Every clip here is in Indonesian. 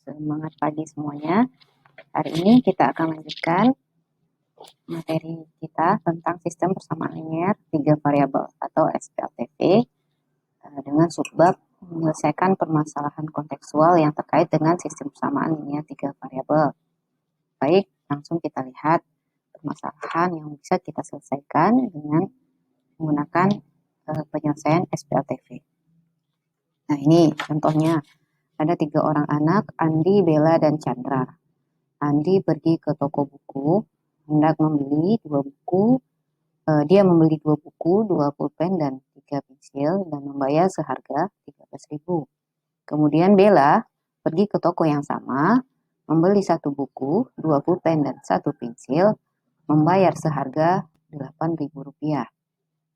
Semangat pagi semuanya. Hari ini kita akan lanjutkan materi kita tentang sistem persamaan linear 3 variabel atau SPLTV dengan subbab menyelesaikan permasalahan kontekstual yang terkait dengan sistem persamaan linear 3 variabel. Baik, langsung kita lihat permasalahan yang bisa kita selesaikan dengan menggunakan penyelesaian SPLTV. Nah, ini contohnya. Ada 3 orang anak, Andi, Bella, dan Chandra. Andi pergi ke toko buku, hendak membeli 2 buku. Dia membeli 2 buku, 2 pulpen, dan 3 pensil, dan membayar seharga 13.000. Kemudian Bella pergi ke toko yang sama, membeli 1 buku, 2 pulpen, dan 1 pensil, membayar seharga Rp8.000.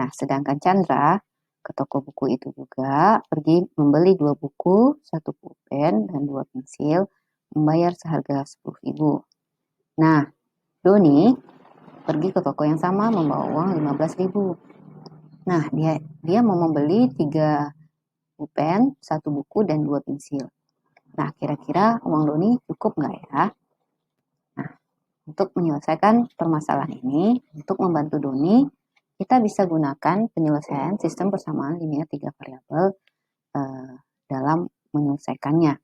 Nah, sedangkan Chandra ke toko buku itu juga pergi membeli 2 buku, 1 pulpen, dan 2 pensil, membayar seharga 10.000. Nah, Doni pergi ke toko yang sama membawa uang 15.000. Nah, dia mau membeli 3 pulpen, 1 buku, dan 2 pensil. Nah, kira-kira uang Doni cukup nggak ya? Nah, untuk menyelesaikan permasalahan ini, untuk membantu Doni, kita bisa gunakan penyelesaian sistem persamaan linear 3 variabel dalam menyelesaikannya.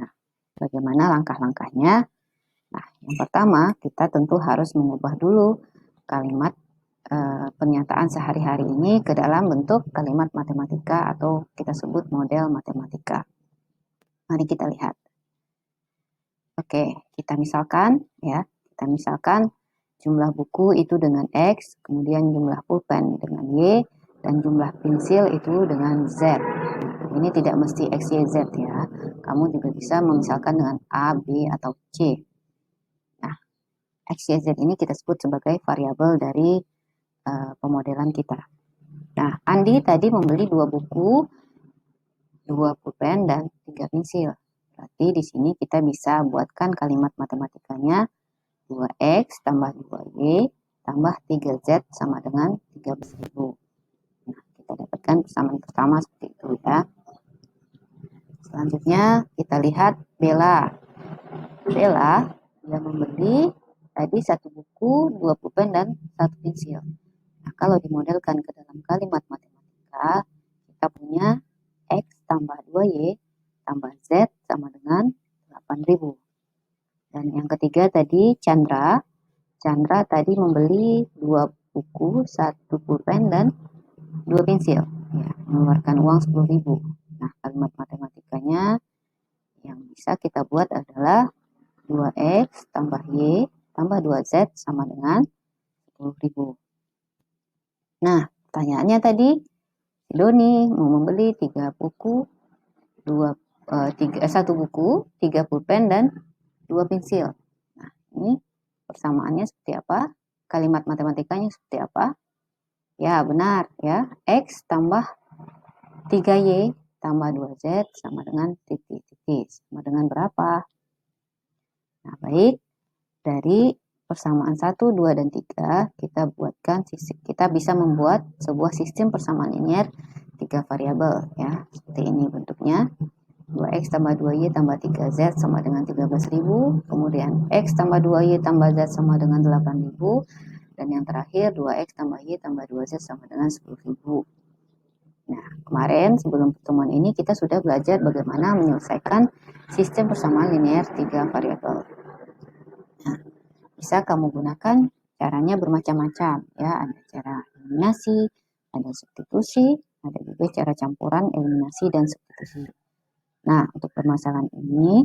Nah, bagaimana langkah-langkahnya? Nah, yang pertama, kita tentu harus mengubah dulu kalimat pernyataan sehari-hari ini ke dalam bentuk kalimat matematika atau kita sebut model matematika. Mari kita lihat. Oke, kita misalkan jumlah buku itu dengan X, kemudian jumlah pulpen dengan Y, dan jumlah pensil itu dengan Z. Nah, ini tidak mesti X, Y, Z ya. Kamu juga bisa memisalkan dengan A, B, atau C. Nah, X, Y, Z ini kita sebut sebagai variabel dari pemodelan kita. Nah, Andi tadi membeli 2 buku, 2 pulpen, dan 3 pensil. Berarti di sini kita bisa buatkan kalimat matematikanya 2X tambah 2Y tambah 3Z sama dengan 13.000. Nah, kita dapatkan persamaan pertama seperti itu ya. Selanjutnya kita lihat Bella. Bella dia membeli tadi 1 buku, 2 pulpen, dan 1 pensil. Nah, kalau dimodelkan ke dalam kalimat matematika, kita punya X tambah 2Y tambah Z sama dengan 8.000. Dan yang ketiga tadi Chandra tadi membeli 2 buku, 1 pulpen, dan 2 pensil. Ya, mengeluarkan uang 10.000. Nah, kalimat matematikanya yang bisa kita buat adalah 2X tambah Y tambah 2Z sama dengan 10.000. Nah, pertanyaannya tadi, Doni mau membeli 3 buku, 1 buku, 3 pulpen, dan 2 pensil. Nah, ini persamaannya seperti apa? Kalimat matematikanya seperti apa? Ya, benar ya. X tambah 3Y tambah 2Z sama dengan titik-titik. Sama dengan berapa? Nah, baik. Dari persamaan 1, 2, dan 3, kita bisa membuat sebuah sistem persamaan linear 3 variabel ya. Seperti ini bentuknya. 2X tambah 2Y tambah 3Z sama dengan 13.000. Kemudian X tambah 2Y tambah Z sama dengan 8.000. Dan yang terakhir 2X tambah Y tambah 2Z sama dengan 10.000. Nah, kemarin sebelum pertemuan ini kita sudah belajar bagaimana menyelesaikan sistem persamaan linear 3 variabel. Nah, bisa kamu gunakan caranya bermacam-macam ya. Ada cara eliminasi, ada substitusi, ada juga cara campuran eliminasi dan substitusi. Nah, untuk permasalahan ini,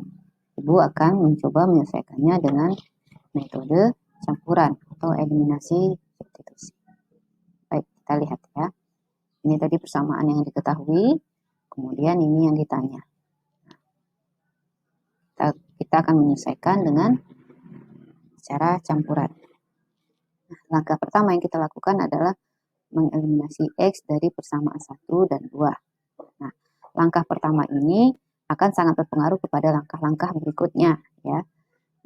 Ibu akan mencoba menyelesaikannya dengan metode campuran atau eliminasi substitusi. Baik, kita lihat ya. Ini tadi persamaan yang diketahui, kemudian ini yang ditanya. Kita akan menyelesaikan dengan cara campuran. Nah, langkah pertama yang kita lakukan adalah mengeliminasi X dari persamaan 1 dan 2. Nah, langkah pertama ini akan sangat berpengaruh kepada langkah-langkah berikutnya ya.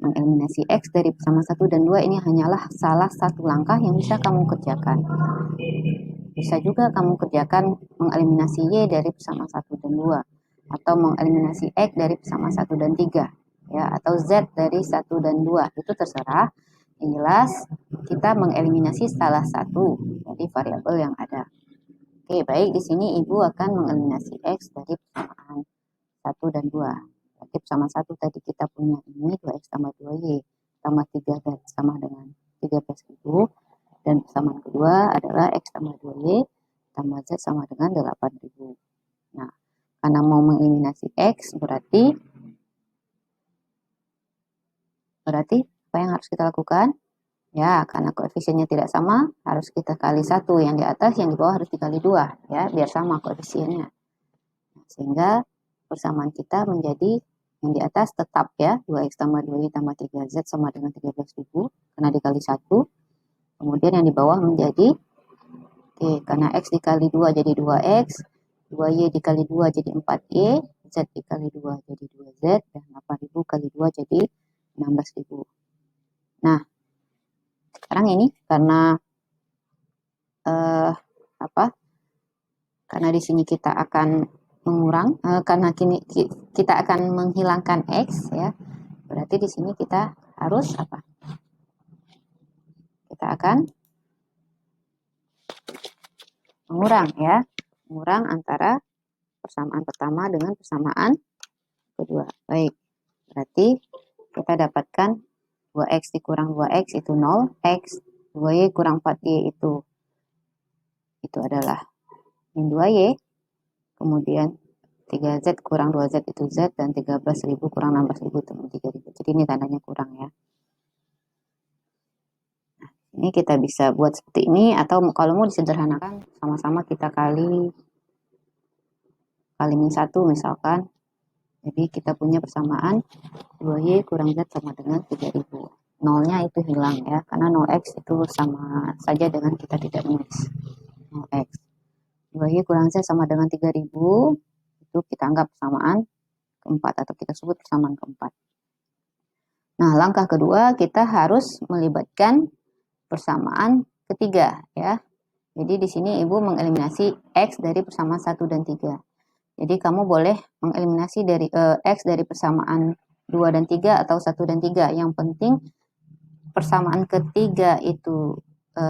Mengeliminasi X dari persamaan 1 dan 2 ini hanyalah salah satu langkah yang bisa kamu kerjakan. Bisa juga kamu kerjakan mengeliminasi Y dari persamaan 1 dan 2 atau mengeliminasi X dari persamaan 1 dan 3. ya, atau Z dari 1 dan 2, itu terserah. Yang jelas kita mengeliminasi salah satu dari variabel yang ada. Oke, baik, di sini Ibu akan mengeliminasi X dari persamaan 1 dan 2. Berarti persamaan 1 tadi kita punya ini 2X tambah 2Y tambah 3Z sama dengan 13.000. Dan persamaan kedua adalah X tambah 2Y tambah Z sama dengan 8.000. Nah, karena mau mengeliminasi X berarti apa yang harus kita lakukan? Ya, karena koefisiennya tidak sama, harus kita kali 1. Yang di atas, yang di bawah harus dikali 2. Ya, biar sama koefisiennya. Sehingga persamaan kita menjadi yang di atas tetap ya, 2X tambah 2Y tambah 3Z sama dengan 13.000, karena dikali 1. Kemudian yang di bawah menjadi, oke, karena X dikali 2 jadi 2X, 2Y dikali 2 jadi 4Y, Z dikali 2 jadi 2Z, dan 8.000 kali 2 jadi 16.000. Nah, sekarang ini karena karena di sini kita akan mengurang, karena kita akan menghilangkan X ya, berarti di sini kita harus apa? Kita akan mengurang ya, mengurang antara persamaan pertama dengan persamaan kedua. Baik, berarti kita dapatkan 2X dikurang 2X itu 0, X, 2Y kurang 4Y itu adalah min 2Y, kemudian 3Z kurang 2Z itu Z, dan 13.000 kurang 16.000 itu 3.000. Jadi ini tandanya kurang ya. Nah, ini kita bisa buat seperti ini, atau kalau mau disederhanakan sama-sama kita kali min 1 misalkan. Jadi kita punya persamaan 2Y kurang Z sama dengan 3.000. Nolnya itu hilang ya, karena 0X itu sama saja dengan kita tidak menulis 0X. 2Y kurang Z sama dengan 3.000, itu kita anggap persamaan keempat atau kita sebut persamaan keempat. Nah, langkah kedua kita harus melibatkan persamaan ketiga ya. Jadi di sini Ibu mengeliminasi X dari persamaan 1 dan 3. Jadi kamu boleh mengeliminasi dari X dari persamaan 2 dan 3 atau 1 dan 3. Yang penting persamaan ketiga itu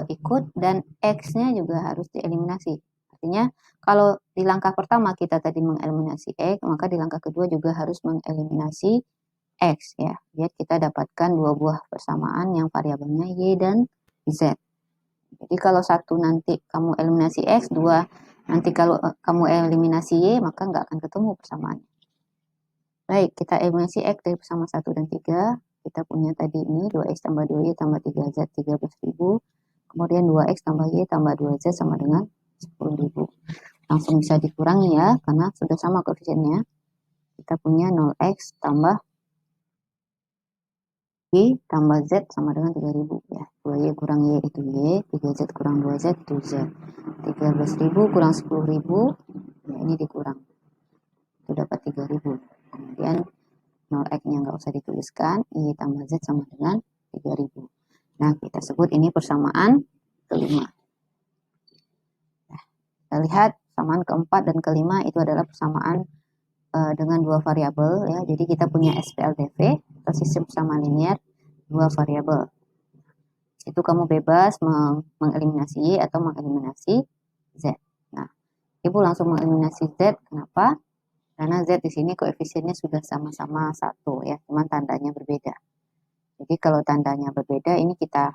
ikut dan X-nya juga harus dieliminasi. Artinya kalau di langkah pertama kita tadi mengeliminasi X, maka di langkah kedua juga harus mengeliminasi X ya. Biar kita dapatkan dua buah persamaan yang variabelnya Y dan Z. Jadi kalau satu nanti kamu eliminasi X, dua nanti kalau kamu eliminasi Y, maka nggak akan ketemu persamaannya. Baik, kita eliminasi X dari persamaan 1 dan 3. Kita punya tadi ini 2X tambah 2Y tambah 3Z 13.000. Kemudian 2X tambah Y tambah 2Z sama dengan 10.000. Langsung bisa dikurangi ya, karena sudah sama koefisiennya. Kita punya 0X tambah Y tambah Z sama dengan 3.000 ya. 2Y kurang Y itu Y, 3Z kurang 2Z itu Z. 13.000 kurang 10.000, ya ini dikurang. Itu dapat 3.000. Kemudian 0X-nya nggak usah dituliskan, Y tambah Z sama dengan 3.000. Nah, kita sebut ini persamaan kelima. Nah, kita lihat persamaan keempat dan kelima itu adalah persamaan dengan dua variabel ya. Jadi kita punya SPLDV atau sistem persamaan linear dua variabel. Itu kamu bebas mengeliminasi Y atau mengeliminasi Z. Nah, Ibu langsung mengeliminasi Z. Kenapa? Karena Z di sini koefisiennya sudah sama-sama 1 ya, cuman tandanya berbeda. Jadi kalau tandanya berbeda ini kita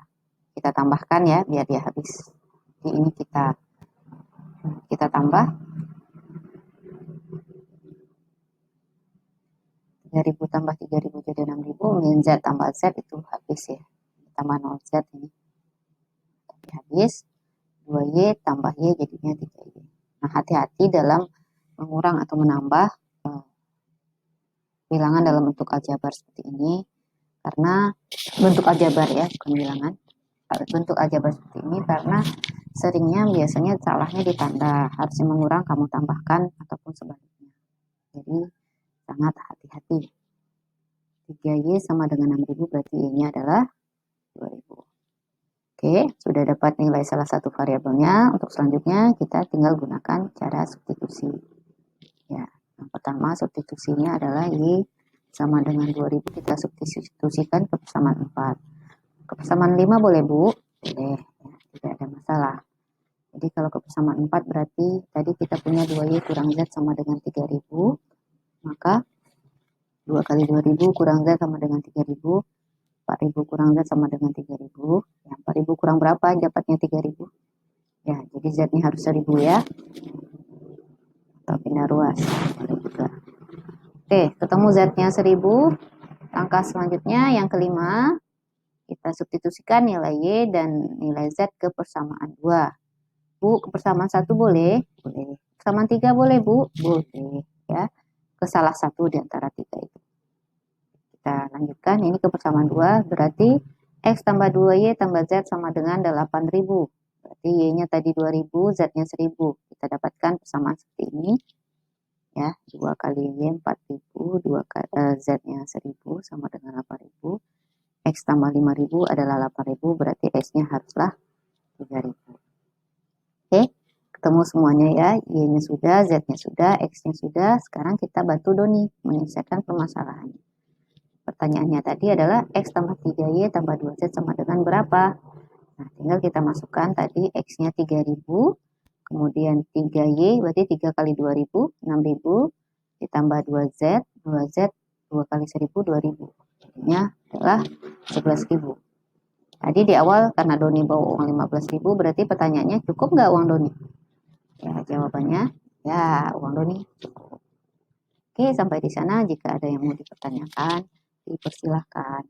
tambahkan ya biar dia habis. Jadi ini kita tambah 3.000 tambah 3.000 jadi 6.000, min Z tambah Z itu habis ya. Tambah 0Z ini. Tapi habis 2Y tambah Y jadinya 3Y. Nah, hati-hati dalam mengurang atau menambah bilangan dalam bentuk aljabar seperti ini, karena bentuk aljabar ya, bukan bilangan. Bentuk aljabar seperti ini karena seringnya biasanya salahnya di tanda, harusnya mengurang kamu tambahkan ataupun sebaliknya. Jadi sangat hati-hati. 3Y sama dengan 6.000 berarti Y-nya adalah 2.000. Oke, sudah dapat nilai salah satu variabelnya. Untuk selanjutnya kita tinggal gunakan cara substitusi. Ya, yang pertama substitusinya adalah Y sama dengan 2000 kita substitusikan ke persamaan 4. Ke persamaan 5 boleh Bu? Boleh, ya, tidak ada masalah. Jadi kalau ke persamaan 4 berarti tadi kita punya 2Y kurang Z sama dengan 3000, maka 2 kali 2000 kurang Z sama dengan 3000, 4000 kurang Z sama dengan 3000. Ya, 4000 kurang berapa? Dapatnya 3000. Ya, jadi Z-nya harus 1000 ya. Atau pindah ruas. Boleh juga. Oke, ketemu Z-nya 1000. Langkah selanjutnya yang kelima, kita substitusikan nilai Y dan nilai Z ke persamaan 2. Bu, ke persamaan 1 boleh? Boleh. Persamaan 3 boleh, Bu? Boleh. Ya, ke salah satu di antara 3 itu. Kita lanjutkan, ini ke persamaan 2, berarti X tambah 2Y tambah Z sama dengan 8000. Berarti Y-nya tadi 2000, Z-nya 1000. Kita dapatkan persamaan seperti ini. Ya, 2 kali Y 4000, Z-nya 1000 sama dengan 8000. X tambah 5000 adalah 8000, berarti X-nya haruslah 3000. Oke, ketemu semuanya ya. Y-nya sudah, Z-nya sudah, X-nya sudah. Sekarang kita bantu Doni menyelesaikan permasalahannya. Pertanyaannya tadi adalah X tambah 3Y tambah 2Z sama dengan berapa? Nah, tinggal kita masukkan tadi X-nya 3000, kemudian 3Y berarti 3 kali 2000, 6000, ditambah 2Z, 2Z, 2 kali 1000, 2000. Jadinya adalah 11.000. Tadi di awal karena Doni bawa uang 15.000, berarti pertanyaannya cukup nggak uang Doni? Ya, jawabannya ya, uang Doni cukup. Oke, sampai di sana jika ada yang mau dipertanyakan, dipersilahkan.